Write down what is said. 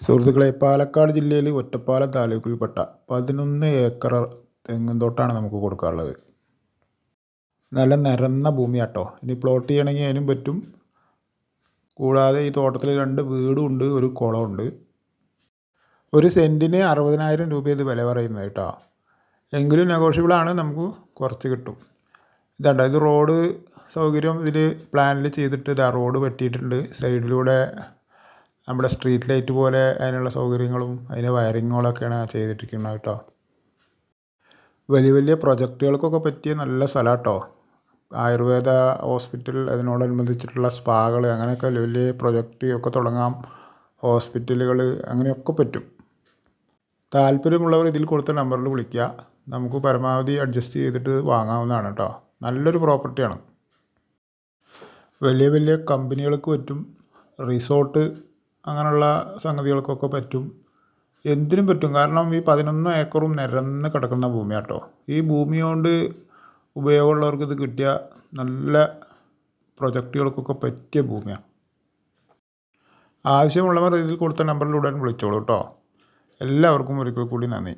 സുഹൃത്തുക്കളെ, പാലക്കാട് ജില്ലയിൽ ഒറ്റപ്പാലം താലൂക്കിൽപ്പെട്ട 11 ഏക്കർ തെങ്ങിൻ തോട്ടമാണ് നമുക്ക് കൊടുക്കാനുള്ളത്. നല്ല നിരന്ന ഭൂമിയാട്ടോ. ഇനി പ്ലോട്ട് ചെയ്യണമെങ്കിൽ അതിനും പറ്റും. കൂടാതെ ഈ തോട്ടത്തിൽ 2 വീടും ഉണ്ട്, ഒരു കുളമുണ്ട്. ഒരു സെൻറ്റിന് 60,000 രൂപ ഇത് വില പറയുന്നത് കേട്ടോ. എങ്കിലും നെഗോഷ്യബിളാണ്, നമുക്ക് കുറച്ച് കിട്ടും. ഇതാട്ടോ, ഇത് റോഡ് സൗകര്യം ഇതിൽ പ്ലാനിൽ ചെയ്തിട്ട് ഇതാ റോഡ് വെട്ടിയിട്ടുണ്ട്. സൈഡിലൂടെ നമ്മുടെ സ്ട്രീറ്റ് ലൈറ്റ് പോലെ അതിനുള്ള സൗകര്യങ്ങളും അതിൻ്റെ വയറിങ്ങുകളൊക്കെയാണ് ചെയ്തിട്ടിരിക്കുന്നത് കേട്ടോ. വലിയ വലിയ പ്രൊജക്റ്റുകൾക്കൊക്കെ പറ്റിയ നല്ല സ്ഥലം കേട്ടോ. ആയുർവേദ ഹോസ്പിറ്റൽ, അതിനോടനുബന്ധിച്ചിട്ടുള്ള സ്പാകൾ, അങ്ങനെയൊക്കെ വലിയ വലിയ പ്രൊജക്റ്റ് ഒക്കെ തുടങ്ങാം. ഹോസ്പിറ്റലുകൾ, അങ്ങനെയൊക്കെ പറ്റും. താല്പര്യമുള്ളവർ ഇതിൽ കൊടുത്ത നമ്പറിൽ വിളിക്കുക. നമുക്ക് പരമാവധി അഡ്ജസ്റ്റ് ചെയ്തിട്ട് വാങ്ങാവുന്നതാണ് കേട്ടോ. നല്ലൊരു പ്രോപ്പർട്ടിയാണ്. വലിയ വലിയ കമ്പനികൾക്ക് പറ്റും, റിസോർട്ട് അങ്ങനെയുള്ള സംഗതികൾക്കൊക്കെ പറ്റും, എന്തിനും പറ്റും. കാരണം ഈ 11 ഏക്കറും നിരന്ന് കിടക്കുന്ന ഭൂമിയാട്ടോ. ഈ ഭൂമി കൊണ്ട് ഉപയോഗമുള്ളവർക്ക് ഇത് കിട്ടിയ നല്ല പ്രൊജക്റ്റുകൾക്കൊക്കെ പറ്റിയ ഭൂമിയാണ്. ആവശ്യമുള്ളവർ ഇതിൽ കൊടുത്ത നമ്പറിൽ ഉടൻ വിളിച്ചോളൂ കേട്ടോ. എല്ലാവർക്കും ഒരിക്കൽ കൂടി നന്ദി.